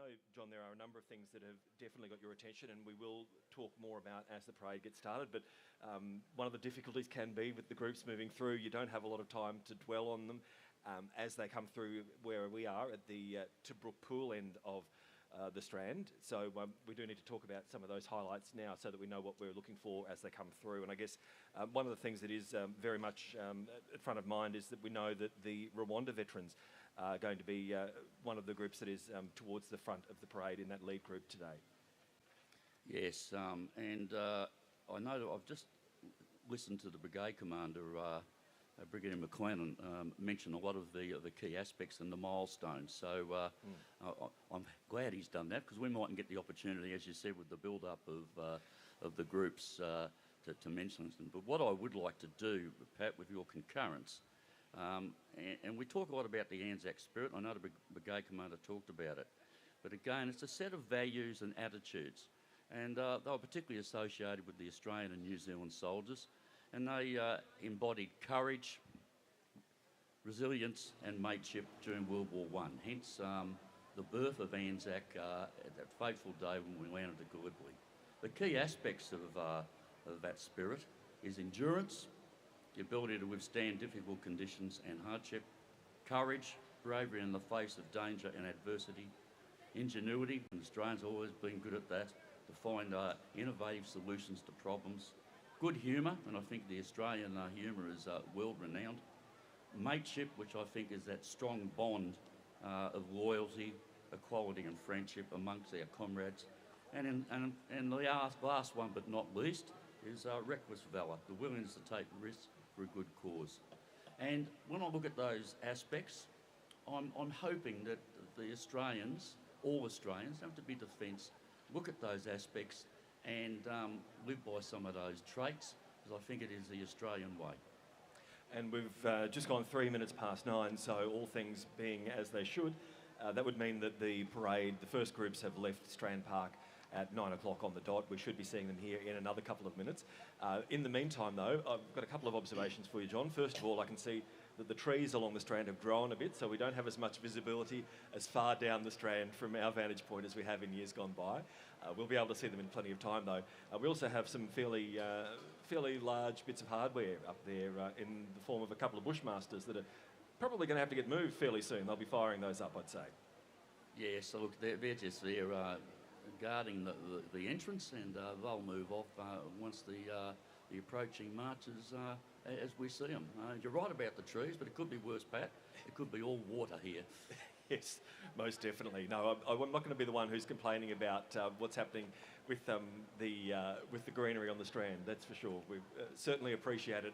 know, John, there are a number of things that have definitely got your attention, and we will talk more about as the parade gets started, but one of the difficulties can be with the groups moving through, you don't have a lot of time to dwell on them as they come through where we are at the Tobruk Pool end of the Strand. So we do need to talk about some of those highlights now so that we know what we're looking for as they come through. And I guess one of the things that is very much at front of mind is that we know that the Rwanda veterans are going to be one of the groups that is towards the front of the parade in that lead group today. Yes, and I know that I've just listened to the brigade commander, Brigadier McLennan, mention a lot of the key aspects and the milestones. So I'm glad he's done that, because we mightn't get the opportunity, as you said, with the build-up of the groups to mention them. But what I would like to do, Pat, with your concurrence, and we talk a lot about the Anzac spirit. I know the brigade commander talked about it. But again, it's a set of values and attitudes. And they were particularly associated with the Australian and New Zealand soldiers. And they embodied courage, resilience and mateship during World War I. Hence the birth of Anzac at that fateful day when we landed at Gallipoli. The key aspects of that spirit is endurance, the ability to withstand difficult conditions and hardship, courage, bravery in the face of danger and adversity, ingenuity, and Australians have always been good at that, to find innovative solutions to problems, good humour, and I think the Australian humour is world-renowned, mateship, which I think is that strong bond of loyalty, equality and friendship amongst our comrades, and the last one but not least is reckless valour, the willingness to take risks for a good cause. And when I look at those aspects, I'm hoping that the Australians, all Australians, don't have to be defence, look at those aspects and live by some of those traits, because I think it is the Australian way. And we've just gone 3 minutes past 9, so all things being as they should, that would mean that the parade, the first groups have left Strand Park at 9 o'clock on the dot. We should be seeing them here in another couple of minutes. In the meantime, though, I've got a couple of observations for you, John. First of all, I can see that the trees along the Strand have grown a bit, so we don't have as much visibility as far down the Strand from our vantage point as we have in years gone by. We'll be able to see them in plenty of time, though. We also have some fairly large bits of hardware up there in the form of a couple of Bushmasters that are probably going to have to get moved fairly soon. They'll be firing those up, I'd say. Yeah, so look, they're just there guarding the entrance, and they'll move off once the approaching marches as we see them. You're right about the trees, but it could be worse, Pat. It could be all water here. Yes, most definitely. No, I'm not going to be the one who's complaining about what's happening with the greenery on the Strand, that's for sure. We certainly appreciate it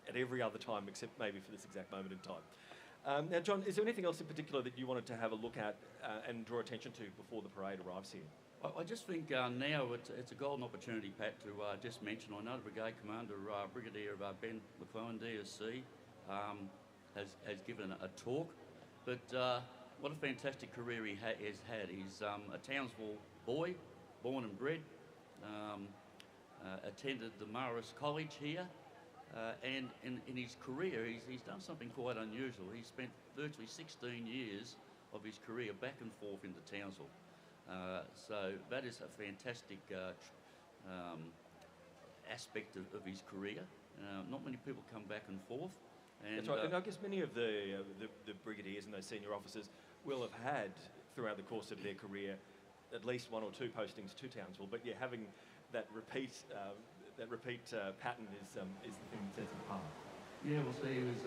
at every other time except maybe for this exact moment in time. Now, John, is there anything else in particular that you wanted to have a look at and draw attention to before the parade arrives here? I just think now it's a golden opportunity, Pat, to just mention, I know the Brigade Commander, Brigadier Ben McClellan, DSC, has given a talk, but what a fantastic career he has had. He's a Townsville boy, born and bred, attended the Morris College here, and in his career he's done something quite unusual. He spent virtually 16 years of his career back and forth into Townsville. So that is a fantastic aspect of his career. Not many people come back and forth. And, that's right, and I guess many of the brigadiers and those senior officers will have had, throughout the course of their career, at least 1 or 2 postings to Townsville, but yeah, having that repeat pattern is the thing that sets it apart. Yeah, well, see, he was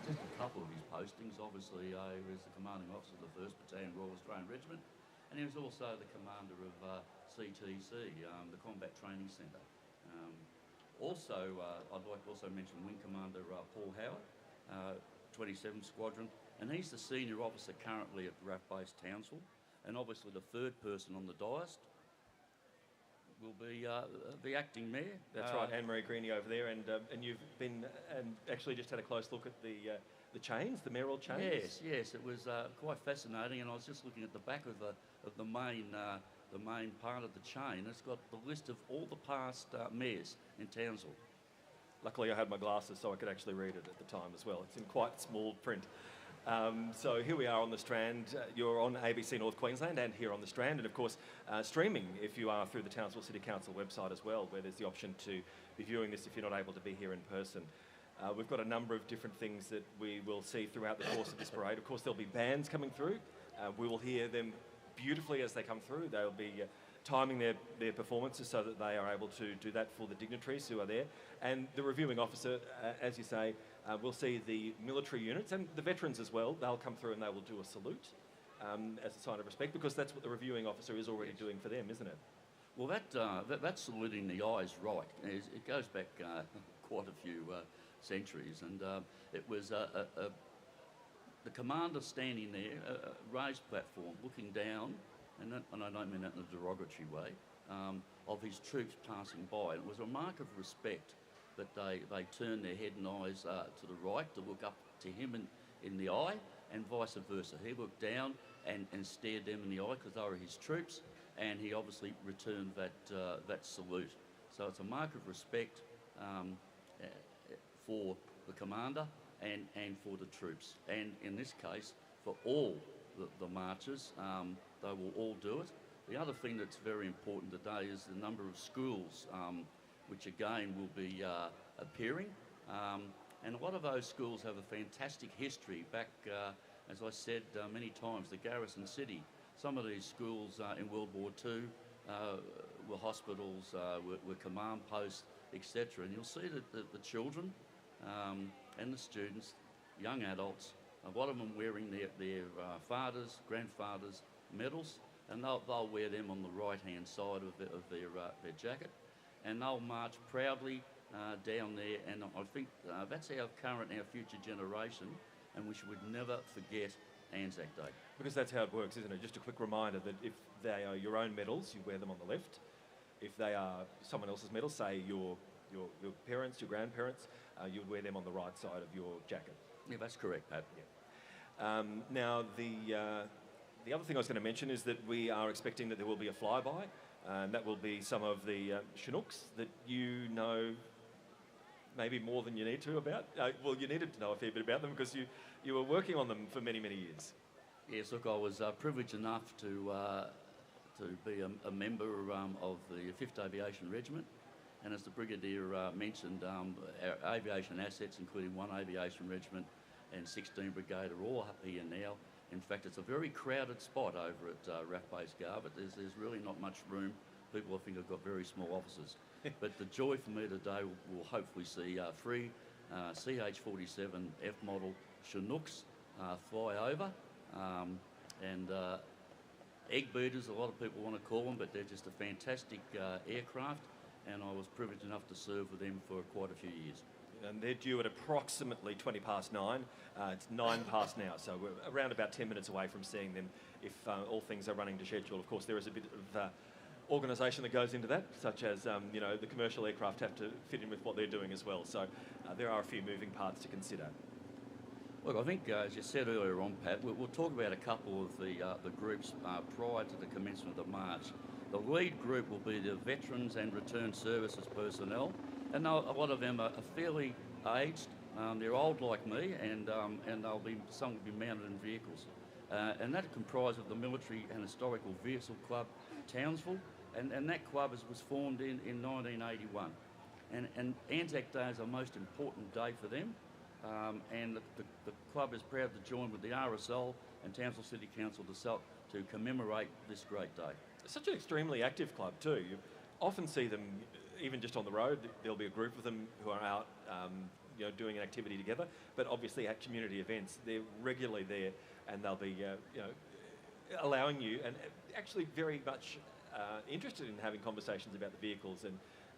just a couple of his postings. Obviously, he was the commanding officer of the 1st Battalion Royal Australian Regiment, and he was also the commander of CTC, the Combat Training Centre. Also, I'd like to also mention Wing Commander Paul Howard, 27th Squadron, and he's the senior officer currently at RAF Base Townsville, and obviously the 3rd person on the dais will be the acting mayor. That's right, Anne-Marie Greeny over there, and you've been and actually just had a close look at the chains, the mayoral chains. Yes, it was quite fascinating, and I was just looking at the back of the main part of the chain. It's got the list of all the past mayors in Townsville. Luckily, I had my glasses so I could actually read it at the time as well. It's in quite small print. So here we are on the Strand. You're on ABC North Queensland and here on the Strand, and of course streaming if you are through the Townsville City Council website as well, where there's the option to be viewing this if you're not able to be here in person. We've got a number of different things that we will see throughout the course of this parade. Of course, there'll be bands coming through. We will hear them beautifully as they come through. They'll be timing their performances so that they are able to do that for the dignitaries who are there. And the reviewing officer, as you say, we'll see the military units and the veterans as well. They'll come through and they will do a salute as a sign of respect, because that's what the reviewing officer is already doing for them, isn't it? Well, that saluting the eye is right. It goes back quite a few centuries, and it was the commander standing there, a raised platform, looking down, and I don't mean that in a derogatory way, of his troops passing by. And it was a mark of respect that they turned their head and eyes to the right to look up to him in the eye, and vice versa. He looked down and stared them in the eye because they were his troops, and he obviously returned that salute. So it's a mark of respect for the commander and for the troops, and in this case for all the marchers. They will all do it. The other thing that's very important today is the number of schools which again will be appearing, and a lot of those schools have a fantastic history back, as I said many times, the garrison city. Some of these schools in World War II were hospitals, were command posts, etc. And you'll see that the children and the students, young adults, a lot of them wearing their fathers, grandfathers' medals, and they'll wear them on the right-hand side of their jacket, and they'll march proudly down there. And I think that's our current, our future generation, and we should never forget Anzac Day. Because that's how it works, isn't it? Just a quick reminder that if they are your own medals, you wear them on the left. If they are someone else's medals, say your parents, your grandparents, you would wear them on the right side of your jacket. Yeah, that's correct, Pat. Yeah. Now, the other thing I was going to mention is that we are expecting that there will be a flyby, and that will be some of the Chinooks that you know maybe more than you need to about. Well, you needed to know a fair bit about them because you were working on them for many, many years. Yes, look, I was privileged enough to be a member of the 5th Aviation Regiment, and as the Brigadier mentioned, our aviation assets, including 1 Aviation Regiment and 16 Brigade, are all up here now. In fact, it's a very crowded spot over at RAF Base Gar, but there's really not much room. People, I think, have got very small offices. But the joy for me today will hopefully see 3 CH-47F model Chinooks fly over, and egg beaters, a lot of people want to call them, but they're just a fantastic aircraft, and I was privileged enough to serve with them for quite a few years. And they're due at approximately 20 past 9. It's 9 past now, so we're around about 10 minutes away from seeing them if all things are running to schedule. Of course, there is a bit of organisation that goes into that, such as the commercial aircraft have to fit in with what they're doing as well. So there are a few moving parts to consider. Look, I think, as you said earlier on, Pat, we'll talk about a couple of the groups prior to the commencement of the march. The lead group will be the Veterans and Returned Services personnel, and a lot of them are fairly aged. They're old like me, and some will be mounted in vehicles. And that comprised of the Military and Historical Vehicle Club, Townsville, and that club was formed in 1981. And Anzac Day is a most important day for them, and the club is proud to join with the RSL and Townsville City Council to commemorate this great day. It's such an extremely active club too. You often see them, even just on the road, there'll be a group of them who are out doing an activity together, but obviously at community events, they're regularly there, and they'll be allowing you, and actually very much interested in having conversations about the vehicles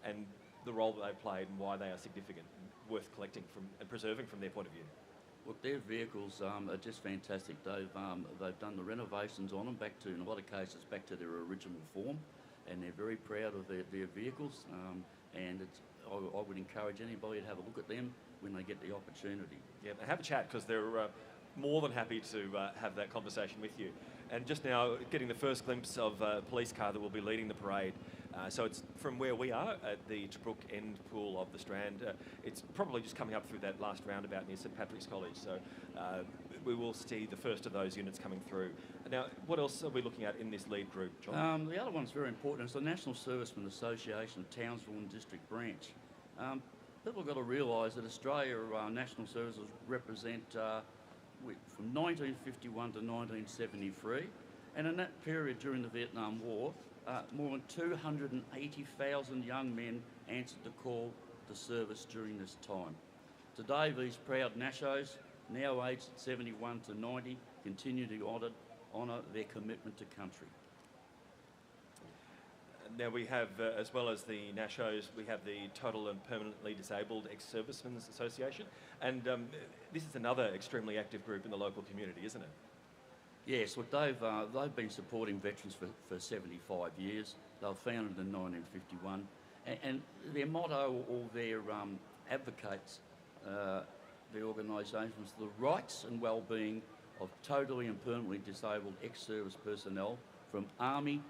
and the role that they've played and why they are significant and worth collecting from and preserving from their point of view. Look, their vehicles are just fantastic. They've done the renovations on them in a lot of cases, back to their original form, and they're very proud of their vehicles, and I would encourage anybody to have a look at them when they get the opportunity. Yeah, have a chat, because they're more than happy to have that conversation with you. And just now, getting the first glimpse of a police car that will be leading the parade. So it's from where we are at the Tobruk end pool of the Strand. It's probably just coming up through that last roundabout near St Patrick's College. So we will see the first of those units coming through. Now, what else are we looking at in this lead group, John? The other one's very important. It's the National Servicemen Association of Townsville and District Branch. People have got to realise that Australia National Services represent from 1951 to 1973, and in that period during the Vietnam War, more than 280,000 young men answered the call to service during this time. Today, these proud Nashos, now aged 71 to 90, continue to honour their commitment to country. Now we have, as well as the Nashos, we have the Total and Permanently Disabled Ex-Servicemen's Association, and this is another extremely active group in the local community, isn't it? Yes, look, they've been supporting veterans for 75 years. They were founded in 1951, and their motto, or their advocates, the organisation, was the rights and well-being of totally and permanently disabled ex-service personnel from Army,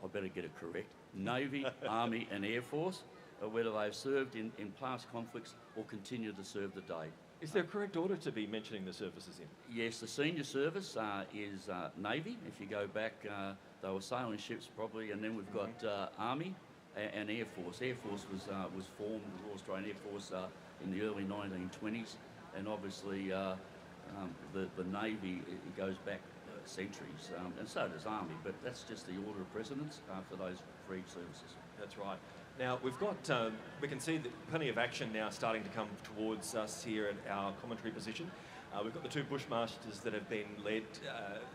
I better get it correct, Navy, Army and Air Force, whether they've served in past conflicts or continue to serve today. Is there a correct order to be mentioning the services in? Yes, the senior service is Navy. If you go back, they were sailing ships probably, and then we've got Army and Air Force. Air Force was formed, the Royal Australian Air Force, in the early 1920s, and obviously the Navy, it goes back centuries, and so does Army, but that's just the order of precedence for those three services. That's right. Now, we've got, we can see that plenty of action now starting to come towards us here at our commentary position. We've got the two Bushmasters that have been led,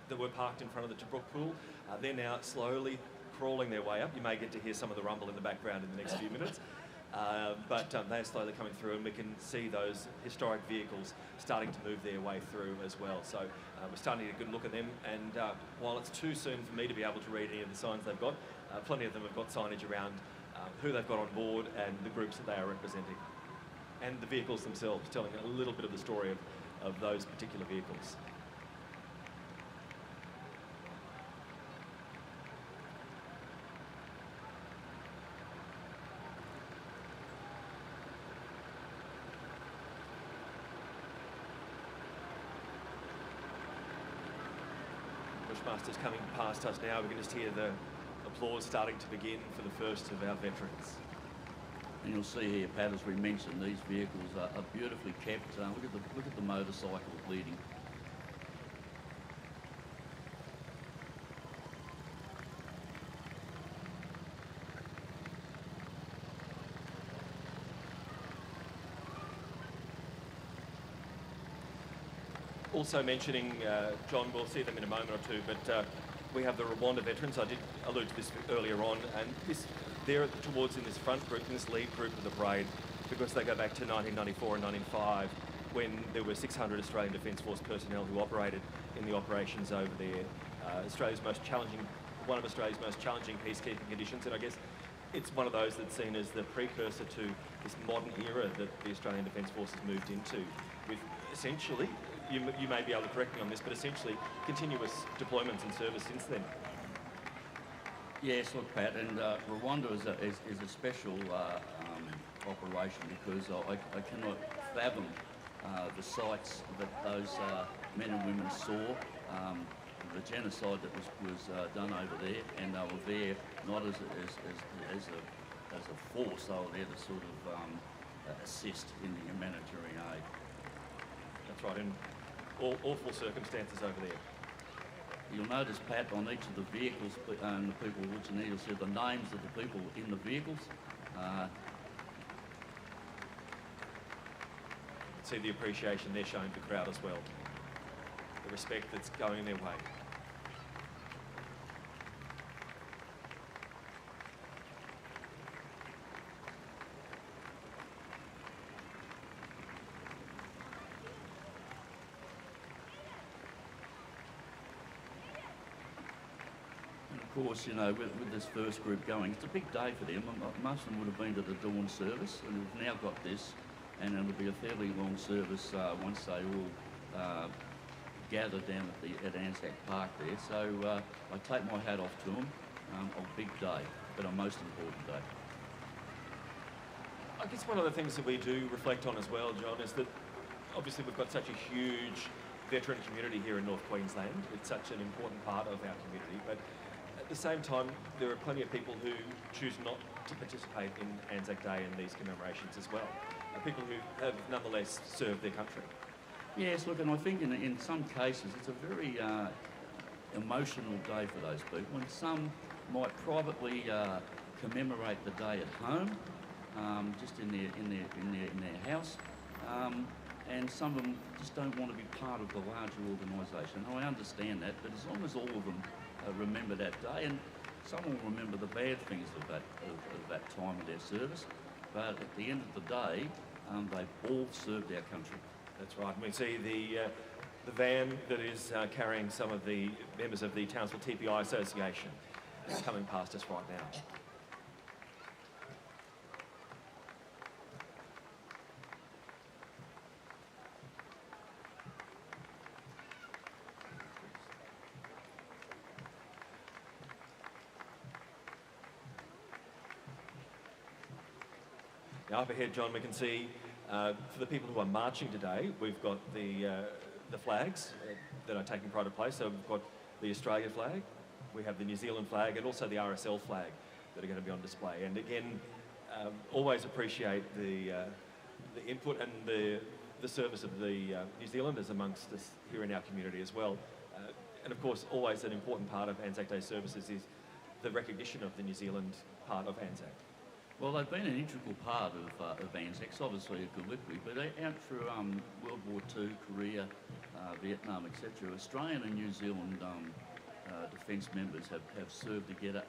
that were parked in front of the Tobruk pool. They're now slowly crawling their way up. You may get to hear some of the rumble in the background in the next few minutes. But they're slowly coming through, and we can see those historic vehicles starting to move their way through as well. So we're starting to get a good look at them, and while it's too soon for me to be able to read any of the signs they've got, plenty of them have got signage around who they've got on board and the groups that they are representing. And the vehicles themselves, telling a little bit of the story of those particular vehicles. Bushmasters coming past us now. We can just hear the applause starting to begin for the first of our veterans. And you'll see here, Pat, as we mentioned, these vehicles are beautifully kept. Look at the motorcycle leading. Also mentioning, John, we'll see them in a moment or two, but we have the Rwanda veterans. I did allude to this earlier on, and they're towards in this front group, in this lead group of the parade, because they go back to 1994 and 1995, when there were 600 Australian Defence Force personnel who operated in the operations over there. One of Australia's most challenging peacekeeping conditions, and I guess it's one of those that's seen as the precursor to this modern era that the Australian Defence Force has moved into, with essentially, you may be able to correct me on this, but essentially continuous deployments and service since then. Yes, look, Pat, and Rwanda is a special operation, because I cannot fathom the sights that those men and women saw, the genocide that was done over there, and they were there not as a force, they were there to sort of assist in the humanitarian aid. That's right, and awful circumstances over there. You'll notice, Pat, on each of the vehicles and the people which you need to see the names of the people in the vehicles. See the appreciation they're showing to the crowd as well. The respect that's going their way. Of course, you know, with this first group going, it's a big day for them. Most of them would have been to the dawn service, and we've now got this, and it'll be a fairly long service once they all gather down at Anzac Park there. So I take my hat off to them. A big day, but a most important day. I guess one of the things that we do reflect on as well, John, is that obviously we've got such a huge veteran community here in North Queensland. It's such an important part of our community, but at the same time, there are plenty of people who choose not to participate in Anzac Day and these commemorations as well. People who have nonetheless served their country. Yes, look, and I think in some cases it's a very emotional day for those people, and some might privately commemorate the day at home, just in their house, and some of them just don't want to be part of the larger organisation. I understand that, but as long as all of them remember that day, and some will remember the bad things of that time of their service, but at the end of the day, they've all served our country. That's right. And we see the van that is carrying some of the members of the Townsville TPI Association coming past us right now. Now up ahead, John, we can see for the people who are marching today, we've got the flags that are taking pride of place. So we've got the Australia flag, we have the New Zealand flag, and also the RSL flag that are going to be on display. And again, always appreciate the input and the service of the New Zealanders amongst us here in our community as well. And of course, always an important part of Anzac Day services is the recognition of the New Zealand part of Anzac. Well, they've been an integral part of Anzac, obviously at Gallipoli, but out through World War II, Korea, Vietnam, etc., Australian and New Zealand defence members have served together,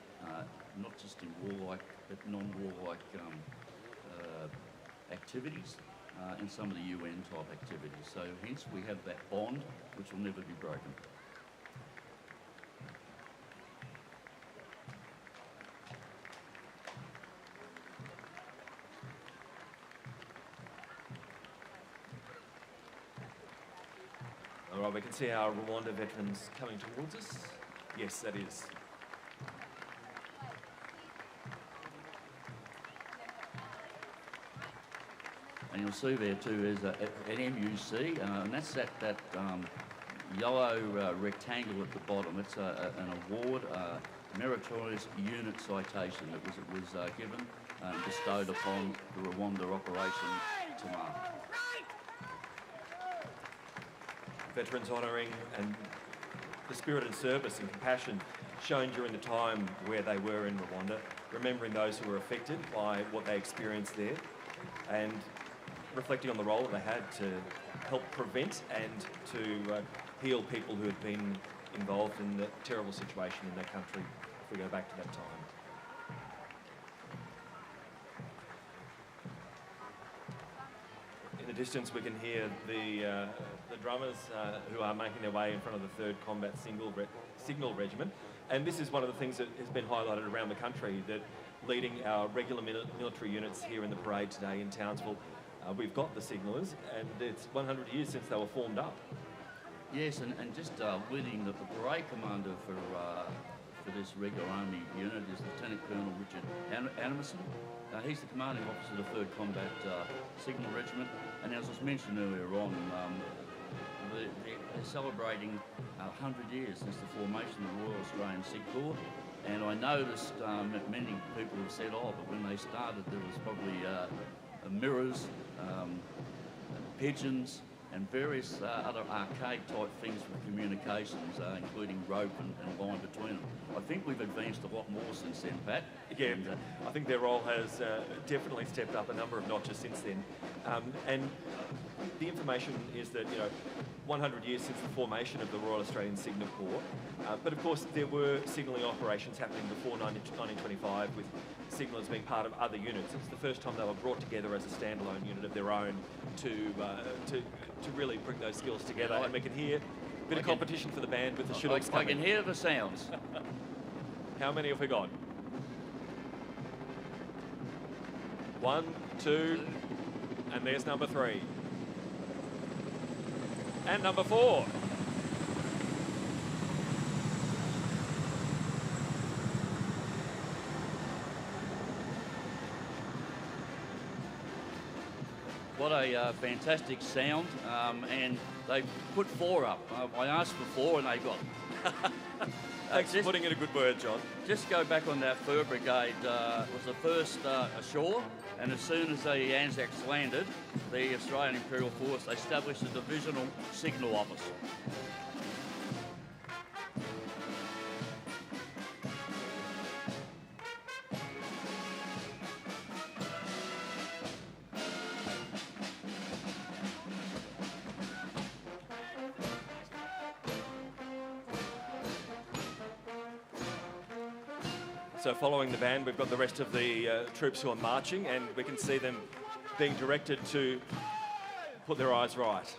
not just in warlike, but non-warlike activities and some of the UN type activities. So hence we have that bond which will never be broken. All right, we can see our Rwanda veterans coming towards us. Yes, that is. And you'll see there too is an MUC, and that's that yellow rectangle at the bottom. It's an award, meritorious unit citation that was given and bestowed upon the Rwanda Operation Tamar. Veterans honouring and the spirit and service and compassion shown during the time where they were in Rwanda, remembering those who were affected by what they experienced there, and reflecting on the role that they had to help prevent and to heal people who had been involved in the terrible situation in their country, if we go back to that time. In the distance we can hear the drummers who are making their way in front of the 3rd Combat Signal Regiment, and this is one of the things that has been highlighted around the country, that leading our regular military units here in the parade today in Townsville, we've got the signallers, and it's 100 years since they were formed up. Yes, and just leading the parade commander for this regular army unit is Lieutenant Colonel Richard Animison. He's the commanding officer of the 3rd Combat Signal Regiment, and as was mentioned earlier on, they're celebrating 100 years since the formation of the Royal Australian Sig Corps, and I noticed that many people have said, oh, but when they started there was probably mirrors, pigeons, and various other archaic type things for communications, including rope and line between them. I think we've advanced a lot more since then, Pat. Yeah, I think their role has definitely stepped up a number of notches since then. And the information is that, 100 years since the formation of the Royal Australian Signal Corps, but of course there were signalling operations happening before 1925 with signallers being part of other units. It's the first time they were brought together as a standalone unit of their own to really bring those skills together. And we can hear a bit of competition for the band with the Chinook coming. I can hear the sounds. How many have we got? 1, 2, and there's number 3. And number 4. What a fantastic sound, and they put 4 up. I asked for 4 and they got. Thanks for putting in a good word, John. Just go back on that fur brigade, was the first ashore, and as soon as the Anzacs landed, the Australian Imperial Force established a divisional signal office. So following the band, we've got the rest of the troops who are marching, and we can see them being directed to put their eyes right.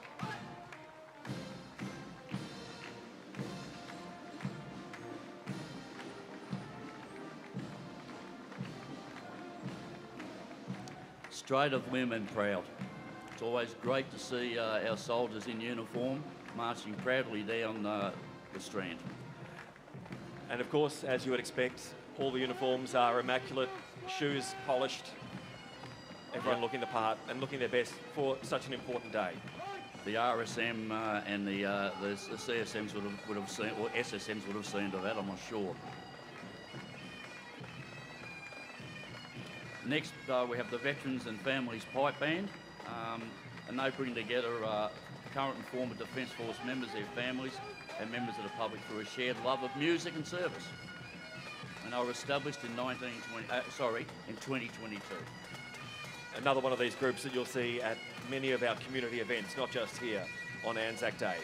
Straight of limb and proud. It's always great to see our soldiers in uniform marching proudly down the Strand. And of course, as you would expect, all the uniforms are immaculate, shoes polished, everyone looking the part and looking their best for such an important day. The RSM and the CSMs would have seen, or SSMs would have seen to that, I'm not sure. Next, we have the Veterans and Families Pipe Band, and they bring together current and former Defence Force members, their families, and members of the public through a shared love of music and service. And they were established in 2022. Another one of these groups that you'll see at many of our community events, not just here on Anzac Day.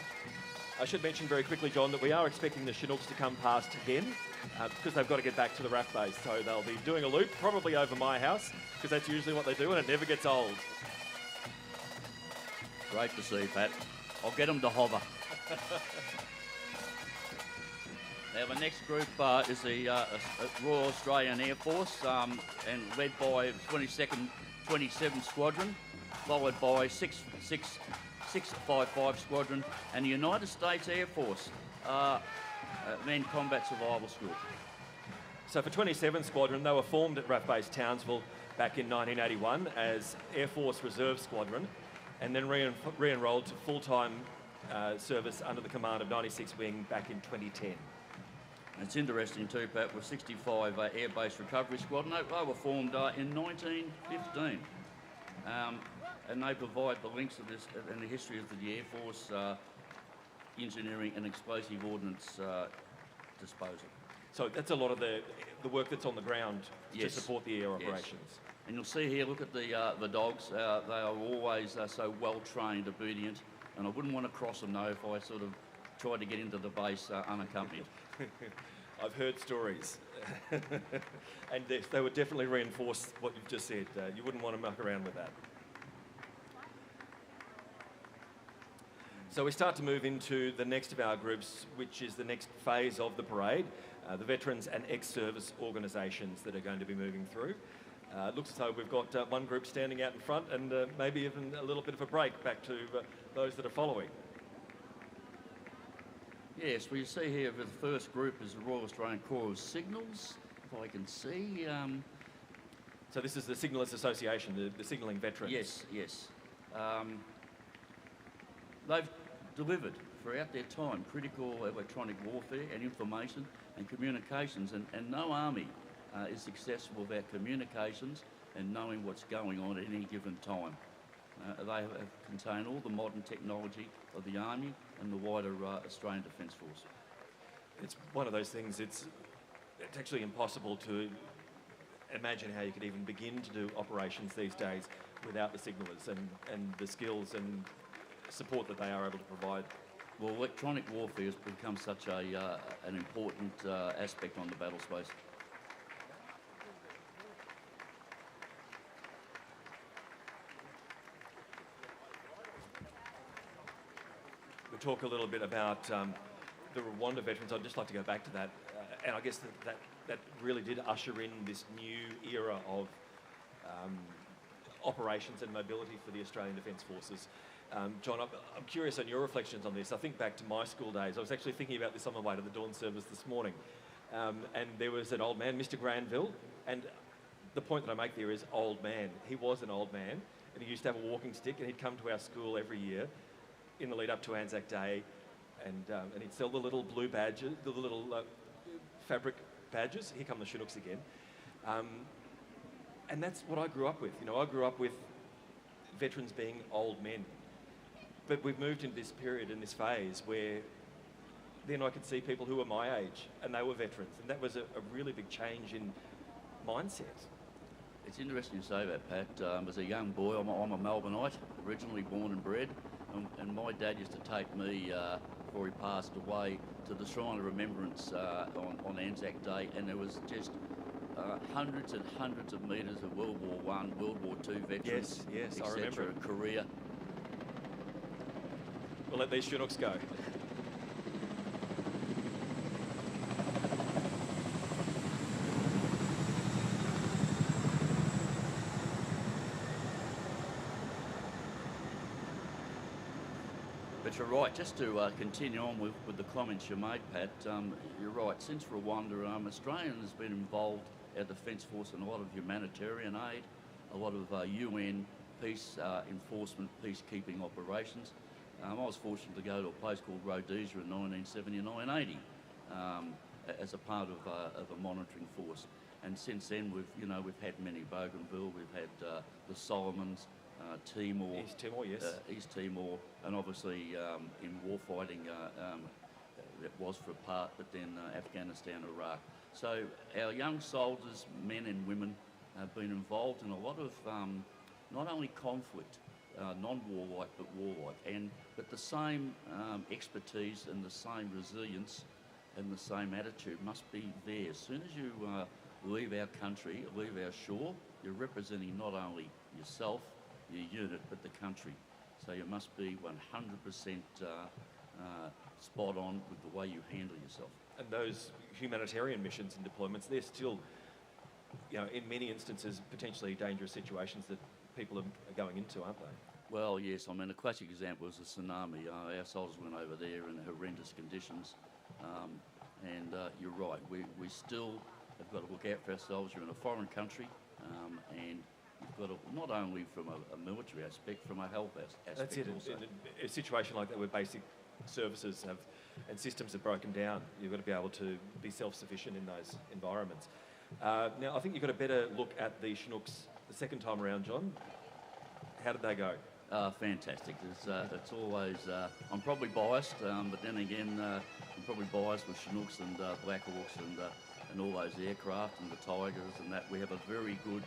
I should mention very quickly, John, that we are expecting the Chinooks to come past again because they've got to get back to the RAF base. So they'll be doing a loop, probably over my house, because that's usually what they do and it never gets old. Great to see, Pat. I'll get them to hover. Now, the next group is the Royal Australian Air Force, and led by 27th Squadron, followed by 655 Squadron, and the United States Air Force Men Combat Survival School. So for 27th Squadron, they were formed at RAF Base Townsville back in 1981 as Air Force Reserve Squadron, and then re-enrolled to full-time service under the command of 96 Wing back in 2010. It's interesting too, Pat, with 65 Air Base Recovery Squadron. They were formed in 1915, and they provide the links of this and the history of the Air Force engineering and explosive ordnance disposal. So that's a lot of the work that's on the ground to support the air operations. Yes. And you'll see here, look at the dogs. They are always so well trained, obedient, and I wouldn't want to cross them though if I sort of tried to get into the base unaccompanied. I've heard stories, and they would definitely reinforce what you've just said. You wouldn't want to muck around with that. So we start to move into the next of our groups, which is the next phase of the parade, the veterans and ex-service organisations that are going to be moving through. It looks as though we've got one group standing out in front and maybe even a little bit of a break back to those that are following. Yes, well, you see here the first group is the Royal Australian Corps of Signals, if I can see. So this is the Signallers Association, the signalling veterans. Yes, yes. They've delivered throughout their time critical electronic warfare and information and communications, and no army is successful without communications and knowing what's going on at any given time. They have contained all the modern technology of the Army and the wider Australian Defence Force. It's one of those things, it's actually impossible to imagine how you could even begin to do operations these days without the signallers and the skills and support that they are able to provide. Well, electronic warfare has become such an important aspect on the battle space. We talk a little bit about the Rwanda veterans. I'd just like to go back to that, and I guess that really did usher in this new era of operations and mobility for the Australian Defence Forces. John, I'm curious on your reflections on this. I think back to my school days. I was actually thinking about this on my way to the dawn service this morning, and there was an old man, Mr. Granville, and the point that I make there is old man. He was an old man, and he used to have a walking stick, and he'd come to our school every year in the lead up to Anzac Day, and he'd sell the little blue badges, the little fabric badges. Here come the Chinooks again. And that's what I grew up with. You know, I grew up with veterans being old men. But we've moved into this period and this phase where then I could see people who were my age and they were veterans. And that was a really big change in mindset. It's interesting you say that, Pat. As a young boy, I'm a Melbourneite, originally born and bred, and my dad used to take me, before he passed away, to the Shrine of Remembrance on Anzac Day, and there was just hundreds and hundreds of metres of World War I, World War II veterans, yes, I remember it. Korea. We'll let these Chinooks go. But you're right, just to continue on with the comments you made, Pat, you're right. Since Rwanda, Australia has been involved, our Defence Force, in a lot of humanitarian aid, a lot of UN peace enforcement, peacekeeping operations. I was fortunate to go to a place called Rhodesia in 1979-80 as a part of a monitoring force. And since then, we've had many, Bougainville, we've had the Solomons, Timor, East Timor, yes. East Timor, and obviously in warfighting that was for a part, but then Afghanistan, Iraq. So our young soldiers, men and women, have been involved in a lot of not only conflict, non-warlike but warlike, but the same expertise and the same resilience and the same attitude must be there. As soon as you leave our country, leave our shore, you're representing not only yourself, your unit, but the country. So you must be 100% spot on with the way you handle yourself. And those humanitarian missions and deployments, they're still, you know, in many instances, potentially dangerous situations that people are going into, aren't they? Well, yes. I mean, a classic example was the tsunami. Our soldiers went over there in horrendous conditions. And you're right, we still have got to look out for ourselves. You're in a foreign country, and you've got to, not only from a military aspect, from a health aspect. That's it. Also. In a situation like that where basic services and systems have broken down, you've got to be able to be self-sufficient in those environments. Now, I think you've got a better look at the Chinooks the second time around, John. How did they go? Fantastic. It's always, I'm probably biased, but then again, I'm probably biased with Chinooks and Black Hawks and all those aircraft and the Tigers and that. We have a very good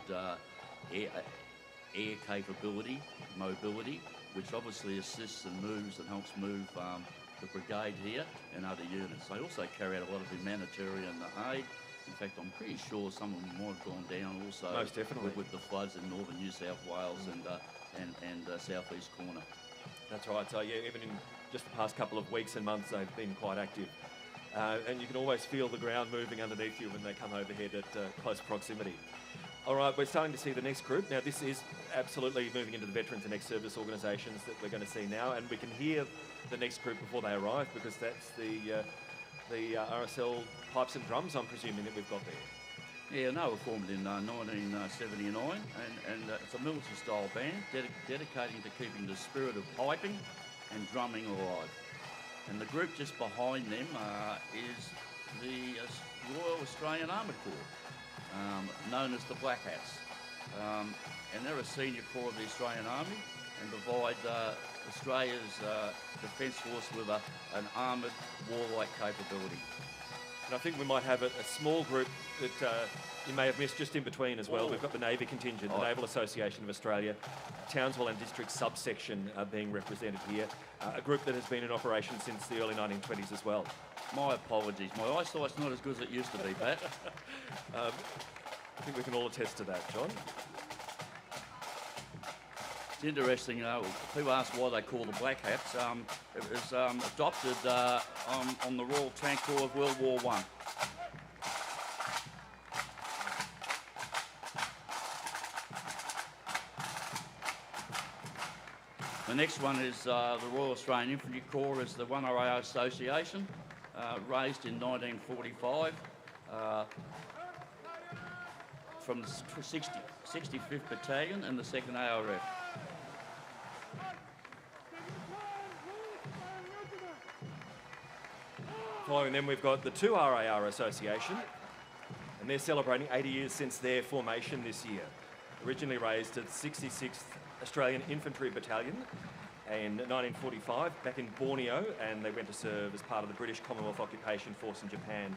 air capability, mobility, which obviously assists and moves and helps move the brigade here and other units. They also carry out a lot of humanitarian aid. In fact, I'm pretty sure some of them might have gone down also. Most definitely. With the floods in northern New South Wales and southeast corner. That's right. So yeah, even in just the past couple of weeks and months, they've been quite active. And you can always feel the ground moving underneath you when they come overhead at close proximity. All right, we're starting to see the next group. Now, this is absolutely moving into the veterans and ex-service organisations that we're going to see now, and we can hear the next group before they arrive because that's the RSL pipes and drums, I'm presuming, that we've got there. Yeah, no, we formed in 1979, and it's a military-style band dedicating to keeping the spirit of piping and drumming alive. And the group just behind them is the Royal Australian Armoured Corps, known as the Black Hats. And they're a senior corps of the Australian Army and provide Australia's Defence Force with an armoured warlike capability. And I think we might have a small group that you may have missed just in between as well. We've got the Navy contingent, the Naval Association of Australia, Townsville and District subsection being represented here. A group that has been in operation since the early 1920s as well. My apologies. My eyesight's not as good as it used to be, Pat. I think we can all attest to that, John. It's interesting, people ask why they call the Black Hats. It was adopted on the Royal Tank Corps of World War I. The next one is the Royal Australian Infantry Corps, is the 1RAO Association, raised in 1945 from the 65th Battalion and the 2nd ARF. Following them, we've got the 2 RAR Association, and they're celebrating 80 years since their formation this year. Originally raised to the 66th Australian Infantry Battalion in 1945, back in Borneo, and they went to serve as part of the British Commonwealth Occupation Force in Japan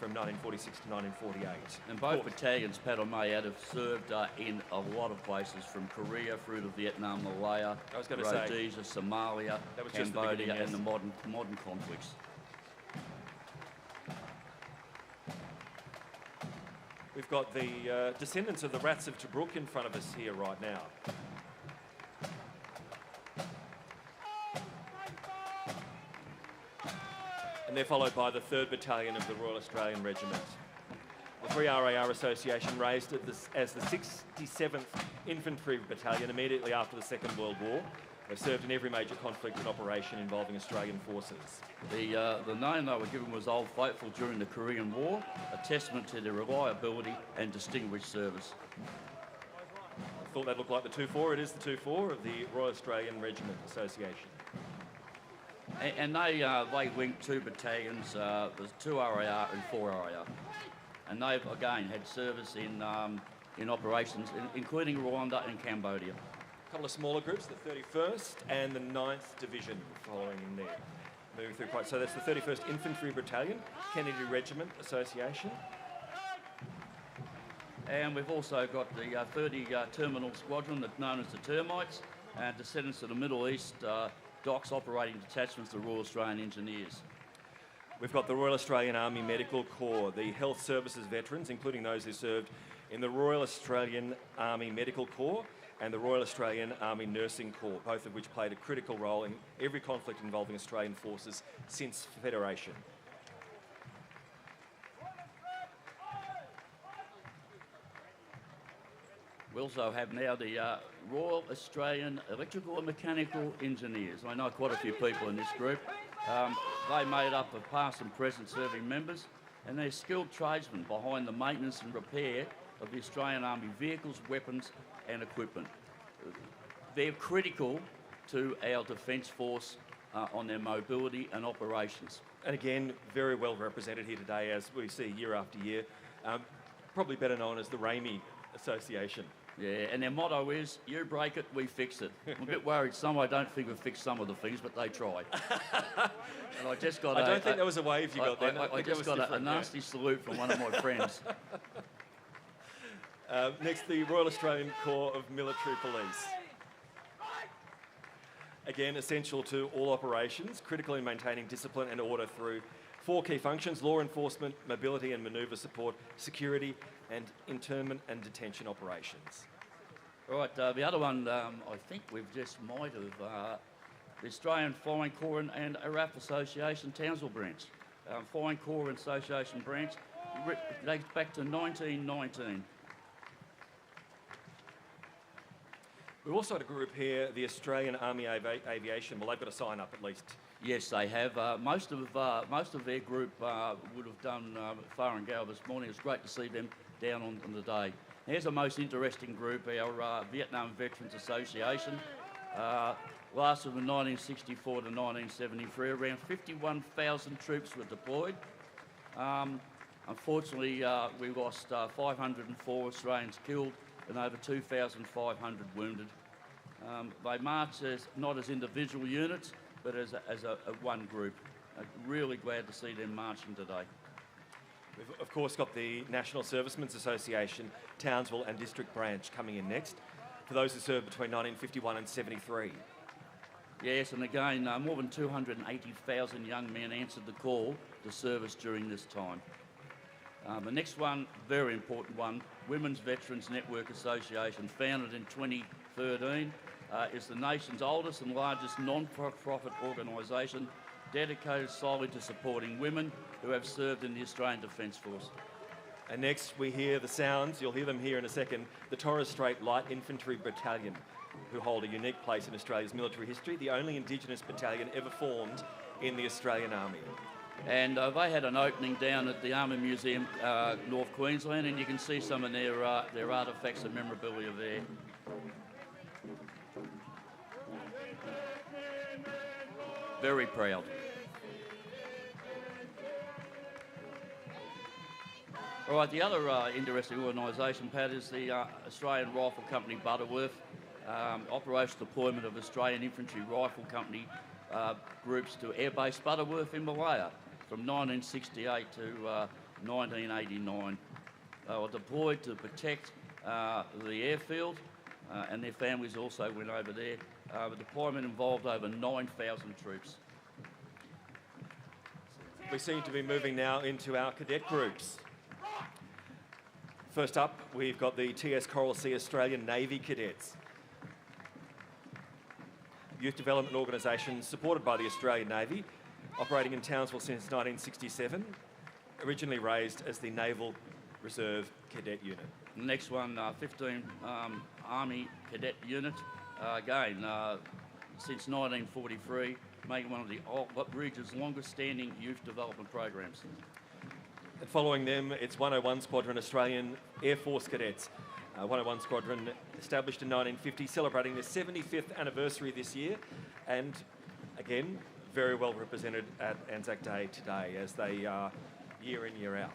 from 1946 to 1948. And both battalions, Pat, I may add, have served in a lot of places, from Korea through to Vietnam, Malaya, Rhodesia, Somalia, Cambodia, and the modern conflicts. We've got the descendants of the Rats of Tobruk in front of us here right now. And they're followed by the 3rd Battalion of the Royal Australian Regiment. The 3 RAR Association raised as the 67th Infantry Battalion immediately after the Second World War. They've served in every major conflict and operation involving Australian forces. The name they were given was Old Faithful during the Korean War, a testament to their reliability and distinguished service. I thought that looked like the 2-4. It is the 2-4 of the Royal Australian Regiment Association. And they linked 2 battalions, there's 2 RAR and 4 RAR. And they've, again, had service in operations, including Rwanda and Cambodia. A couple of smaller groups, the 31st and the 9th Division following in there. Moving through quite, so that's the 31st Infantry Battalion, Kennedy Regiment Association. And we've also got the 30 Terminal Squadron, that's known as the Termites, and descendants of the Middle East Docks Operating Detachments, the Royal Australian Engineers. We've got the Royal Australian Army Medical Corps, the Health Services veterans, including those who served in the Royal Australian Army Medical Corps and the Royal Australian Army Nursing Corps, both of which played a critical role in every conflict involving Australian forces since Federation. We also have now the Royal Australian Electrical and Mechanical Engineers. I know quite a few people in this group. They made up of past and present serving members, and they're skilled tradesmen behind the maintenance and repair of the Australian Army vehicles, weapons and equipment. They're critical to our Defence Force on their mobility and operations. And again, very well represented here today, as we see year after year. Probably better known as the Ramey Association. Yeah, and their motto is, you break it, we fix it. I'm a bit worried I don't think we've fixed some of the things, but they try. And I just got I don't think there was a wave you got then. I just got a nasty salute from one of my friends. Next, the Royal Australian Corps of Military Police. Again, essential to all operations, critical in maintaining discipline and order through 4 key functions: law enforcement, mobility and manoeuvre support, security, and internment and detention operations. All right, the other one, I think we've just might have, the Australian Flying Corps and ARAF Association Townsville branch. Flying Corps and Association branch dates back to 1919. We've also got a group here, the Australian Army Aviation. Well, they've got a sign up at least. Yes, they have. Most of their group would have done Far and Gale this morning. It's great to see them down on the day. Here's the most interesting group, our Vietnam Veterans Association. Lasted from 1964 to 1973. Around 51,000 troops were deployed. Unfortunately, we lost 504 Australians killed and over 2,500 wounded. They march not as individual units, but as a one group. Really glad to see them marching today. We've of course got the National Servicemen's Association, Townsville and District Branch coming in next, for those who served between 1951 and 73. Yes, and again, more than 280,000 young men answered the call to service during this time. The next one, very important one, Women's Veterans Network Association, founded in 2013, is the nation's oldest and largest non-profit organisation dedicated solely to supporting women who have served in the Australian Defence Force. And next we hear the sounds, you'll hear them here in a second, the Torres Strait Light Infantry Battalion, who hold a unique place in Australia's military history, the only Indigenous battalion ever formed in the Australian Army. And they had an opening down at the Army Museum, North Queensland, and you can see some of their artefacts and memorabilia there. Very proud. All right, the other interesting organisation, Pat, is the Australian Rifle Company Butterworth. Operational deployment of Australian Infantry Rifle Company groups to Airbase Butterworth in Malaya from 1968 to 1989. They were deployed to protect the airfield, and their families also went over there. The deployment involved over 9,000 troops. We seem to be moving now into our cadet groups. First up, we've got the TS Coral Sea Australian Navy Cadets. Youth development organisation supported by the Australian Navy, operating in Townsville since 1967, originally raised as the Naval Reserve Cadet Unit. The next one, 15 Army Cadet Unit, again, since 1943, making one of the region's longest standing youth development programs. And following them, it's 101 Squadron Australian Air Force Cadets. 101 Squadron established in 1950, celebrating their 75th anniversary this year, and again, very well represented at Anzac Day today, as they are year in, year out.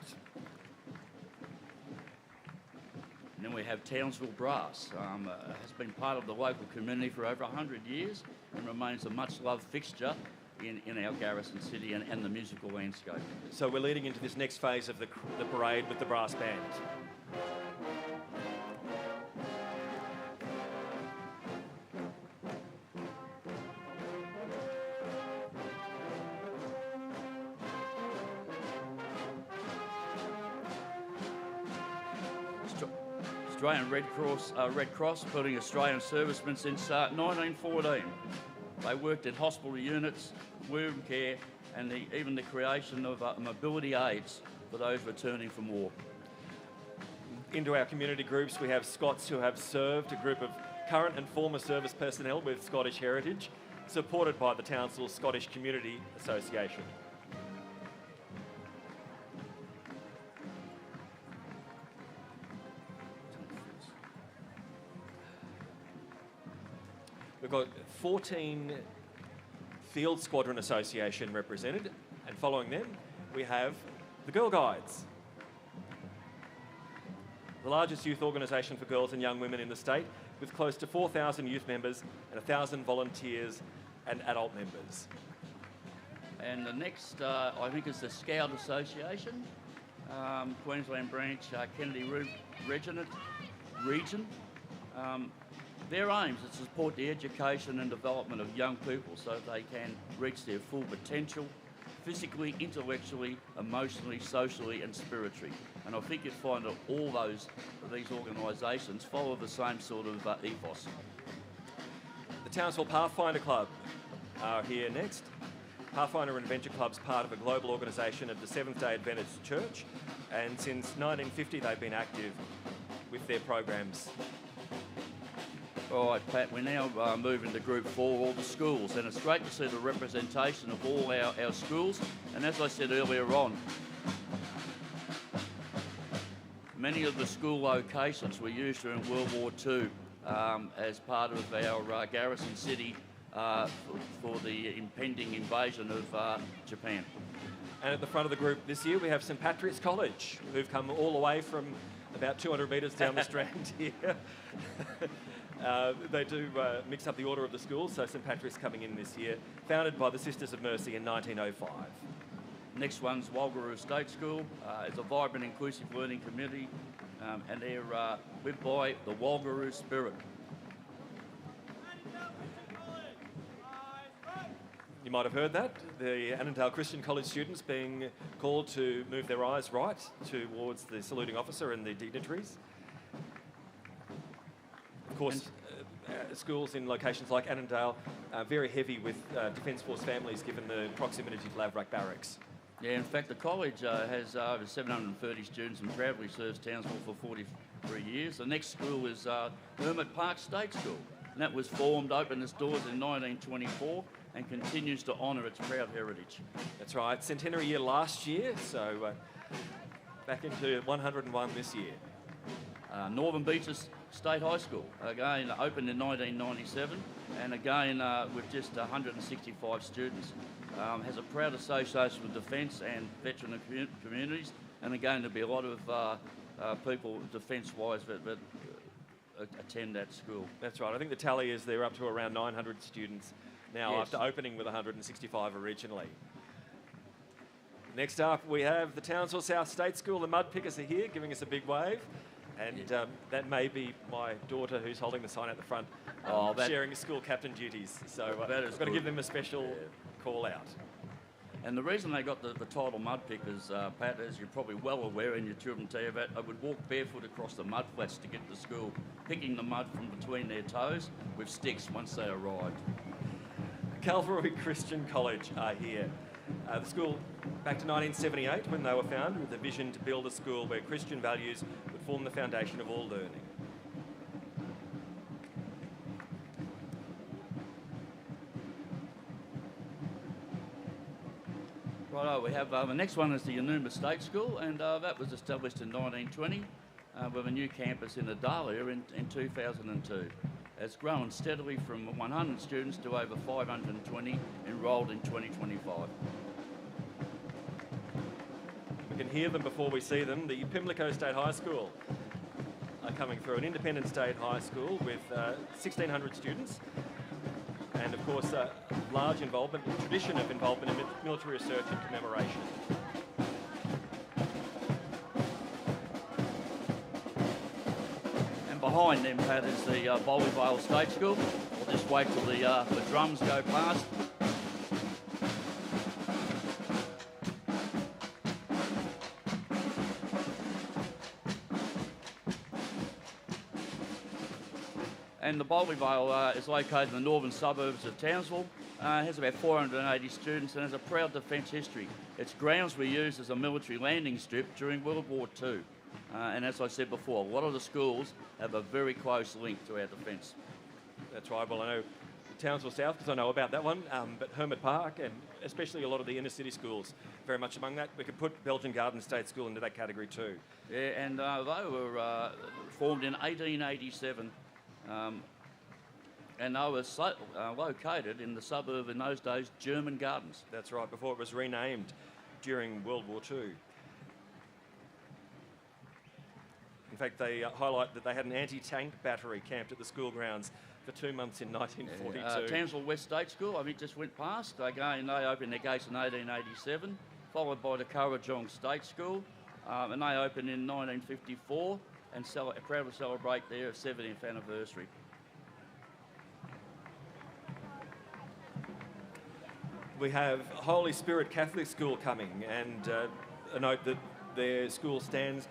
And then we have Townsville Brass. Has been part of the local community for over 100 years and remains a much-loved fixture in our garrison city and the musical landscape. So we're leading into this next phase of the parade with the brass band. Australian Red Cross, building Australian servicemen since 1914. They worked in hospital units, wound care, and even the creation of mobility aids for those returning from war. Into our community groups, we have Scots who have served, a group of current and former service personnel with Scottish heritage, supported by the Townsville Scottish Community Association. We've got 14 Field Squadron Association represented, and following them, we have the Girl Guides, the largest youth organisation for girls and young women in the state, with close to 4,000 youth members and 1,000 volunteers and adult members. And the next, I think, is the Scout Association, Queensland branch, Kennedy region. Their aim is to support the education and development of young people so they can reach their full potential, physically, intellectually, emotionally, socially and spiritually. And I think you'd find that all these organisations follow the same sort of ethos. The Townsville Pathfinder Club are here next. Pathfinder and Adventure Club's part of a global organisation of the Seventh-day Adventist Church, and since 1950 they've been active with their programs. All right, Pat, we now move into Group 4, all the schools, and it's great to see the representation of all our schools. And as I said earlier on, many of the school locations were used during World War II as part of our garrison city for the impending invasion of Japan. And at the front of the group this year, we have St Patrick's College, who've come all the way from about 200 metres down the strand here. They do mix up the order of the schools, so St Patrick's coming in this year, founded by the Sisters of Mercy in 1905. Next one's Walgaroo State School. It's a vibrant, inclusive learning community, and they're lived by the Walgaroo spirit. You might have heard that, the Annandale Christian College students being called to move their eyes right towards the saluting officer and the dignitaries. Of course, schools in locations like Annandale are very heavy with Defence Force families given the proximity to Laverack Barracks. Yeah, in fact, the college has over 730 students and proudly serves Townsville for 43 years. The next school is Hermit Park State School, and that was formed, opened its doors in 1924 and continues to honour its proud heritage. That's right, centenary year last year, so back into 101 this year. Northern Beaches State High School, again opened in 1997, and again with just 165 students. Has a proud association with defence and veteran communities, and again there'll be a lot of people defence-wise that attend that school. That's right. I think the tally is they're up to around 900 students now, Yes. after opening with 165 originally. Next up, we have the Townsville South State School. The Mud Pickers are here, giving us a big wave. And that may be my daughter who's holding the sign at the front, sharing school captain duties. So I've got to give them a special call out. And the reason they got the title Mud Pickers, Pat, as you're probably well aware, and your children tell you about, they would walk barefoot across the mud flats to get to school, picking the mud from between their toes with sticks once they arrived. Calvary Christian College are here. The school back to 1978 when they were founded, with a vision to build a school where Christian values would form the foundation of all learning. Righto, we have the next one is the Yanooma State School, and that was established in 1920 with a new campus in Adalia in 2002. It's grown steadily from 100 students to over 520 enrolled in 2025. We can hear them before we see them. The Pimlico State High School are coming through, an independent state high school with 1,600 students, and of course large involvement, tradition of involvement in military research and commemoration. And behind them, Pat, is the Bowley Vale State School. We'll just wait till the drums go past. And the Bowley Vale is located in the northern suburbs of Townsville. Has about 480 students and has a proud defence history. Its grounds were used as a military landing strip during World War II. And as I said before, a lot of the schools have a very close link to our defence. That's right. Well, I know Townsville South, because I know about that one, but Hermit Park and especially a lot of the inner city schools, very much among that. We could put Belgian Garden State School into that category too. Yeah, and they were formed in 1887. And they were located in the suburb in those days, German Gardens. That's right, before it was renamed during World War II. In fact, they highlight that they had an anti-tank battery camped at the school grounds for 2 months in 1942. Townsville West State School, I think, just went past. Again, they opened their gates in 1887, followed by the Currajong State School, and they opened in 1954 and proud to celebrate their 70th anniversary. We have Holy Spirit Catholic School coming, and a note that their school stands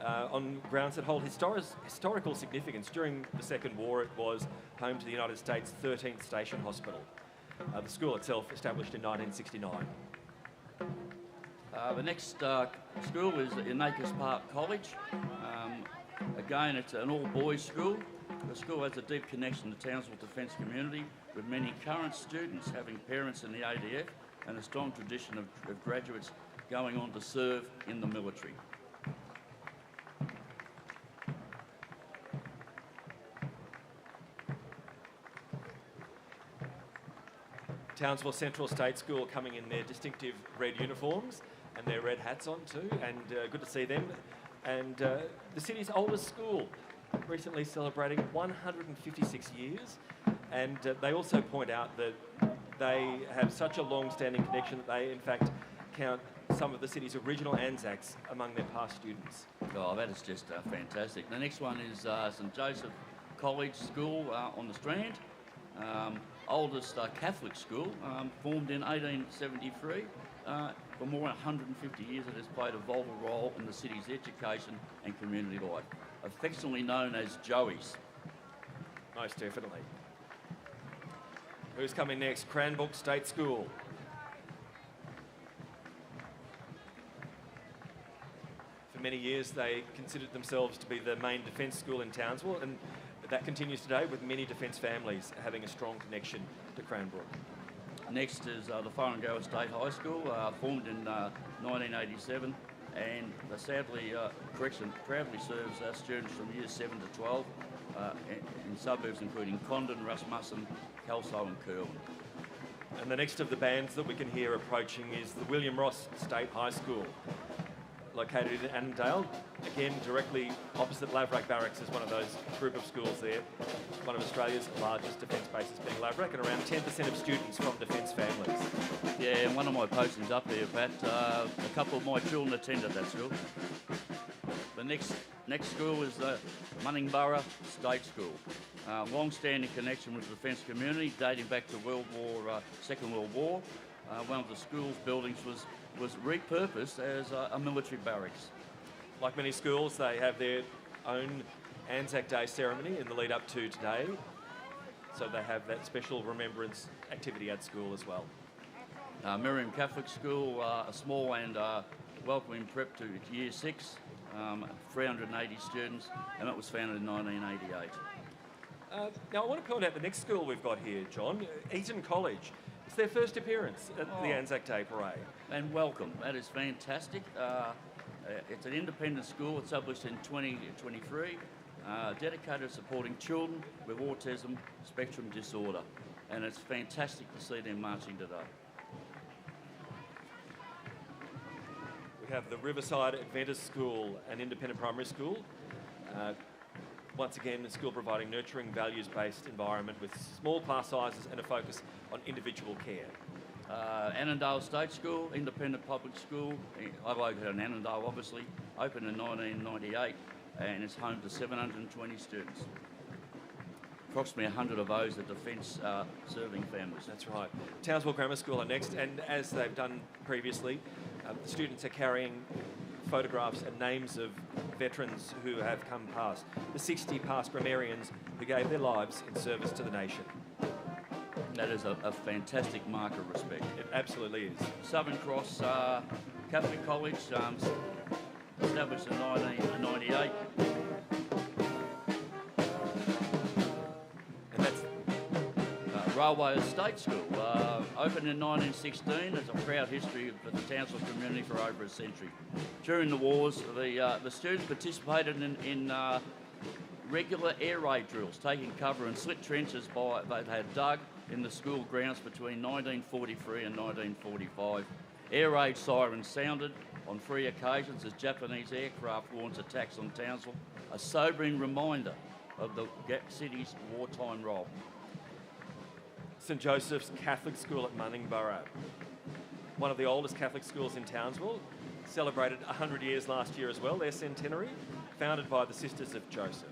on grounds that hold historical significance. During the Second War, it was home to the United States 13th Station Hospital. The school itself established in 1969. The next school is Anacus Park College. Again, it's an all-boys school. The school has a deep connection to Townsville Defence community, with many current students having parents in the ADF and a strong tradition of graduates going on to serve in the military. Townsville Central State School coming in their distinctive red uniforms and their red hats on too, and good to see them. And the city's oldest school, recently celebrating 156 years. And they also point out that they have such a long-standing connection that they, in fact, count some of the city's original Anzacs among their past students. Oh, that is just fantastic. The next one is St Joseph College School on the Strand. Oldest Catholic school, formed in 1873. For more than 150 years, it has played a vital role in the city's education and community life, affectionately known as Joey's. Most definitely. Who's coming next? Cranbrook State School. For many years, they considered themselves to be the main defence school in Townsville, and that continues today with many defence families having a strong connection to Cranbrook. Next is the Foreign-Goer State High School, formed in 1987, and sadly, proudly serves students from years 7 to 12 in suburbs including Condon, Rasmussen, Kelso and Curwin. And the next of the bands that we can hear approaching is the William Ross State High School. located in Annandale. Again, directly opposite Laverack Barracks is one of those group of schools there. One of Australia's largest defence bases being Laverack, and around 10% of students from defence families. Yeah, and one of my postings up there, Pat, a couple of my children attended that school. The next school is the Munningborough State School. Long-standing connection with the defence community, dating back to Second World War. One of the school's buildings was repurposed as a military barracks. Like many schools, they have their own Anzac Day ceremony in the lead up to today. So they have that special remembrance activity at school as well. Miriam Catholic School, a small and welcoming prep to Year 6, 380 students, and that was founded in 1988. Now, I want to point out the next school we've got here, John, Eton College. It's their first appearance at the Anzac Day Parade. And welcome. That is fantastic. It's an independent school established in 2023, dedicated to supporting children with autism spectrum disorder. And it's fantastic to see them marching today. We have the Riverside Adventist School, an independent primary school. Once again, a school providing nurturing, values-based environment with small class sizes and a focus on individual care. Annandale State School, independent public school. I located in Annandale, obviously, opened in 1998, and it's home to 720 students. Approximately 100 of those are defence serving families. That's right. Townsville Grammar School are next, and as they've done previously, the students are carrying photographs and names of veterans who have come past, the 60 past grammarians who gave their lives in service to the nation. That is a fantastic mark of respect. It absolutely is. Southern Cross Catholic College, established in 1998. And that's Railway Estate School, opened in 1916. There's a proud history of the Townsville community for over a century. During the wars, the students participated in regular air raid drills, taking cover in slit trenches they had dug in the school grounds between 1943 and 1945. Air raid sirens sounded on 3 occasions as Japanese aircraft launched attacks on Townsville, a sobering reminder of the city's wartime role. St Joseph's Catholic School at Munningborough, one of the oldest Catholic schools in Townsville, celebrated 100 years last year as well, their centenary, founded by the Sisters of Joseph.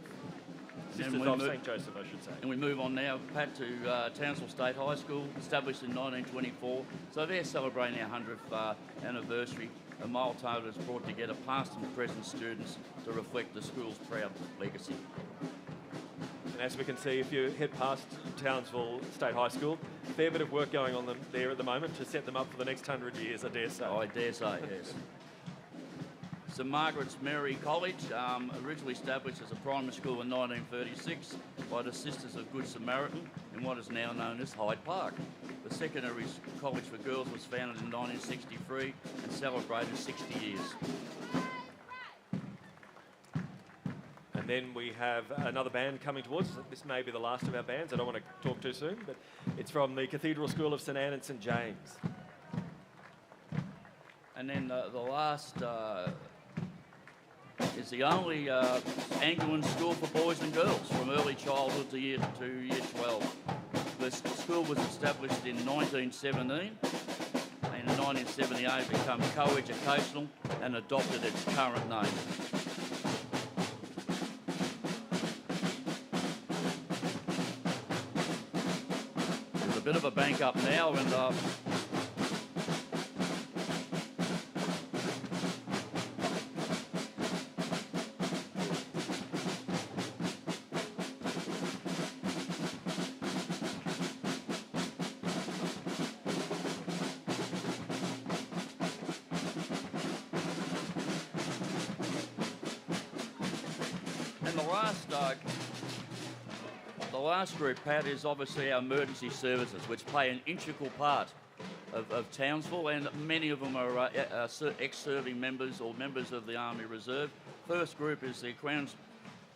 Sisters of St Joseph, I should say. And we move on now, Pat, to Townsville State High School, established in 1924. So they're celebrating our 100th anniversary. A milestone has brought together past and present students to reflect the school's proud legacy. And as we can see, if you head past Townsville State High School, a fair bit of work going on there at the moment to set them up for the next 100 years, I dare say. I dare say, yes. St Margaret's Mary College, originally established as a primary school in 1936 by the Sisters of Good Samaritan in what is now known as Hyde Park. The secondary college for girls was founded in 1963 and celebrated 60 years. And then we have another band coming towards us. This may be the last of our bands. I don't want to talk too soon, but it's from the Cathedral School of St Anne and St James. And then the last is the only Anglican school for boys and girls from early childhood to year 12. The school was established in 1917 and in 1978 became co-educational and adopted its current name. There's a bit of a bank up now, and the last group, Pat, is obviously our emergency services, which play an integral part of Townsville, and many of them are ex-serving members or members of the Army Reserve. First group is the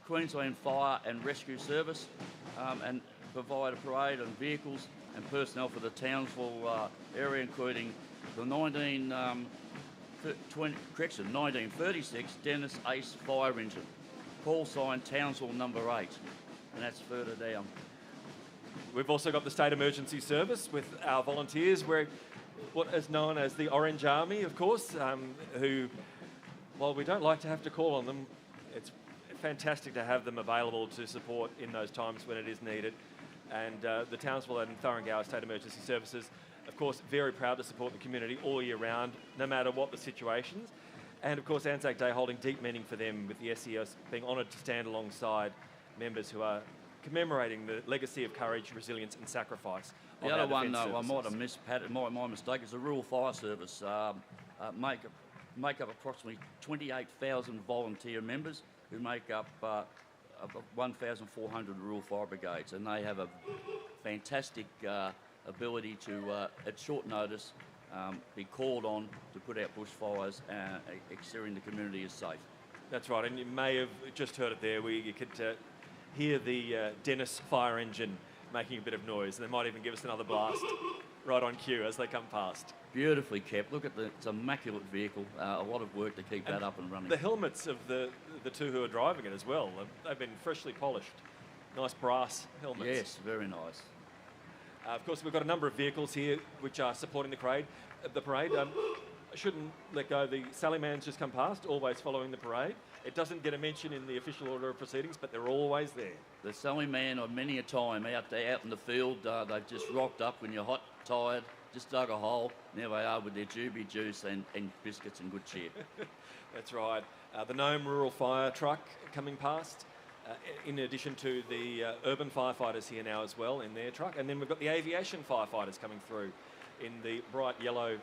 Queensland Fire and Rescue Service, and provide a parade of vehicles and personnel for the Townsville area, including the 19 1936 Dennis Ace fire engine. Call sign Townsville number 8, and that's further down. We've also got the State Emergency Service with our volunteers. We're what is known as the Orange Army, of course, who, while we don't like to have to call on them, it's fantastic to have them available to support in those times when it is needed. And the Townsville and Thurungowa State Emergency Services, of course, very proud to support the community all year round, no matter what the situations. And of course, Anzac Day holding deep meaning for them, with the SES being honoured to stand alongside members who are commemorating the legacy of courage, resilience and sacrifice. The other one I might have missed, Pat, my mistake, is the Rural Fire Service. Make up approximately 28,000 volunteer members who make up 1,400 rural fire brigades, and they have a fantastic ability to, at short notice, be called on to put out bushfires, ensuring the community is safe. That's right, and you may have just heard it there, where you could hear the Dennis fire engine making a bit of noise, and they might even give us another blast right on cue as they come past. Beautifully kept. Look at it's an immaculate vehicle. A lot of work to keep that up and running. The helmets of the two who are driving it as well, they've been freshly polished. Nice brass helmets. Yes, very nice. Of course, we've got a number of vehicles here which are supporting the parade. I shouldn't let go. The Sallyman's just come past, always following the parade. It doesn't get a mention in the official order of proceedings, but they're always there. The Sallyman, many a time out there, out in the field, they've just rocked up when you're hot, tired, just dug a hole. And there they are with their doobie juice and biscuits and good cheer. That's right. The Nome Rural Fire Truck coming past, in addition to the urban firefighters here now as well in their truck. And then we've got the aviation firefighters coming through in the bright yellow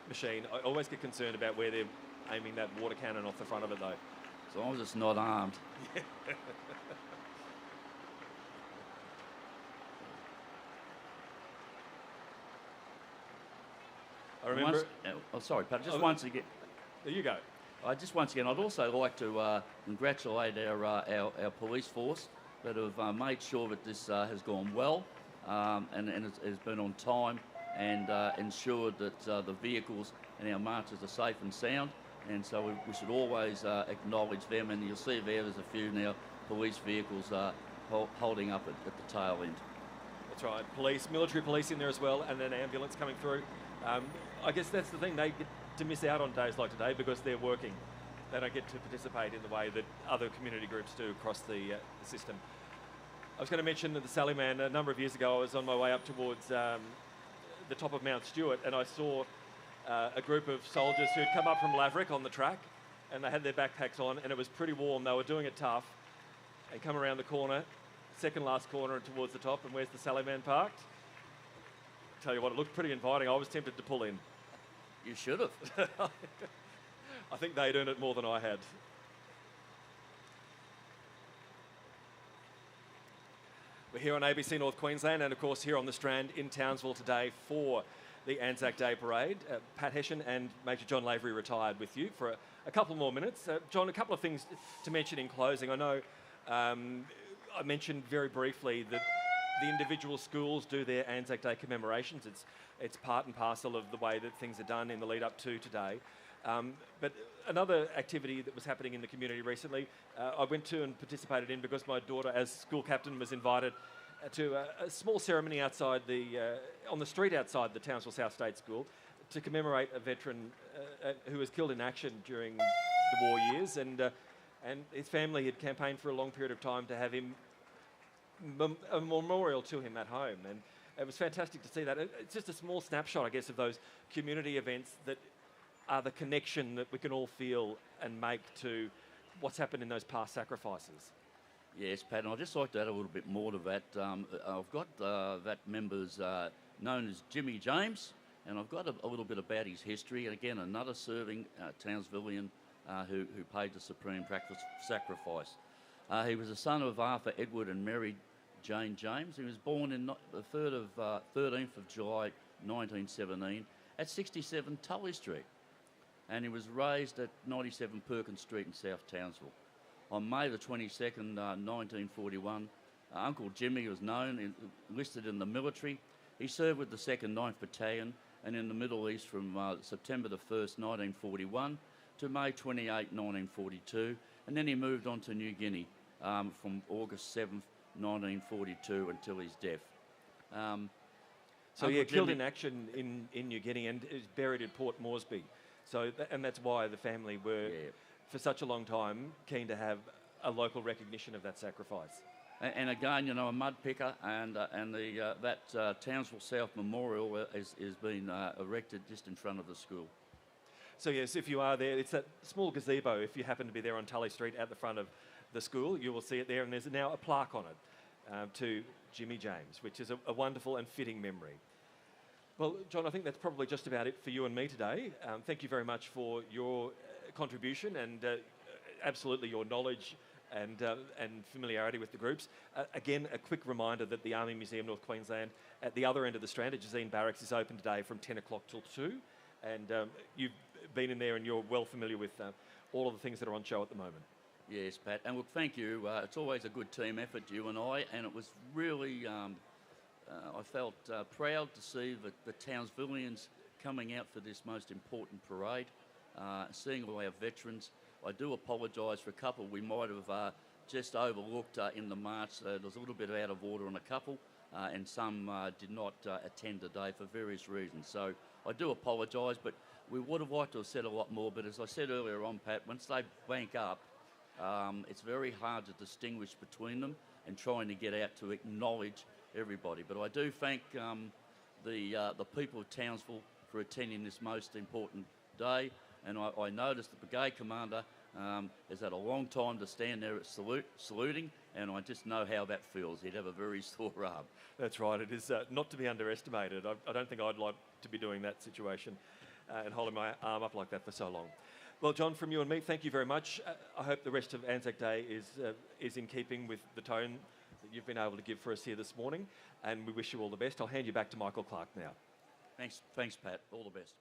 machine. I always get concerned about where they're aiming that water cannon off the front of it, though. As long as it's not armed. I remember... sorry, Pat, once again... There you go. Once again, I'd also like to congratulate our police force that have made sure that this has gone well and has been on time and ensured that the vehicles and our marchers are safe and sound. And so we should always acknowledge them. And you'll see there's a few now police vehicles holding up at the tail end. That's right. Police, military police in there as well, and an ambulance coming through. I guess that's the thing. They get to miss out on days like today because they're working. They don't get to participate in the way that other community groups do across the system. I was going to mention the Sallyman. A number of years ago, I was on my way up towards the top of Mount Stewart, and I saw a group of soldiers who'd come up from Laverick on the track, and they had their backpacks on, and it was pretty warm. They were doing it tough, and come around the corner, second last corner and towards the top, and where's the Sallyman parked? Tell you what, it looked pretty inviting. I was tempted to pull in. You should have. I think they'd earned it more than I had. We're here on ABC North Queensland, and of course here on the Strand in Townsville today for the Anzac Day Parade. Pat Hessian and Major John Lavery retired with you for a couple more minutes. John, a couple of things to mention in closing. I know I mentioned very briefly that the individual schools do their Anzac Day commemorations. It's part and parcel of the way that things are done in the lead up to today. But another activity that was happening in the community recently, I went to and participated in because my daughter, as school captain, was invited to a small ceremony outside on the street outside the Townsville South State School to commemorate a veteran who was killed in action during the war years, and his family had campaigned for a long period of time to have him a memorial to him at home, and it was fantastic to see that. It's just a small snapshot, I guess, of those community events that are the connection that we can all feel and make to what's happened in those past sacrifices. Yes, Pat, and I'd just like to add a little bit more to that. I've got that member's known as Jimmy James, and I've got a little bit about his history. And again, another serving Townsvillian who paid the supreme sacrifice. He was the son of Arthur Edward and Mary Jane James. He was born in the 13th of July 1917 at 67 Tully Street, and he was raised at 97 Perkins Street in South Townsville. On May the 22nd, 1941, Uncle Jimmy was enlisted in the military. He served with the 2nd 9th Battalion and in the Middle East from September the 1st, 1941 to May 28, 1942, and then he moved on to New Guinea from August 7th, 1942 until his death. So yeah, killed in action in New Guinea and is buried at Port Moresby. So, and that's why the family were, for such a long time, keen to have a local recognition of that sacrifice. And again, you know, a mud picker and that Townsville South Memorial is being erected just in front of the school. So yes, if you are there, it's that small gazebo. If you happen to be there on Tully Street at the front of the school, you will see it there, and there's now a plaque on it to Jimmy James, which is a wonderful and fitting memory. Well, John, I think that's probably just about it for you and me today. Thank you very much for your contribution and absolutely your knowledge and familiarity with the groups. Again, a quick reminder that the Army Museum North Queensland at the other end of the Strand at Jazeen Barracks is open today from 10 o'clock till 2. And you've been in there and you're well familiar with all of the things that are on show at the moment. Yes, Pat. And look, thank you. It's always a good team effort, you and I, and it was really, I felt proud to see the Townsvillians coming out for this most important parade, seeing all our veterans. I do apologise for a couple we might have just overlooked in the march. There was a little bit out of order on a couple, and some did not attend today for various reasons. So I do apologise, but we would have liked to have said a lot more. But as I said earlier on, Pat, once they bank up, it's very hard to distinguish between them and trying to get out to acknowledge everybody. But I do thank the people of Townsville for attending this most important day. And I noticed the brigade commander has had a long time to stand there at saluting, and I just know how that feels. He'd have a very sore arm. That's right. It is not to be underestimated. I don't think I'd like to be doing that situation and holding my arm up like that for so long. Well, John, from you and me, thank you very much. I hope the rest of Anzac Day is in keeping with the tone that you've been able to give for us here this morning, and we wish you all the best. I'll hand you back to Michael Clark now. Thanks, Pat. All the best.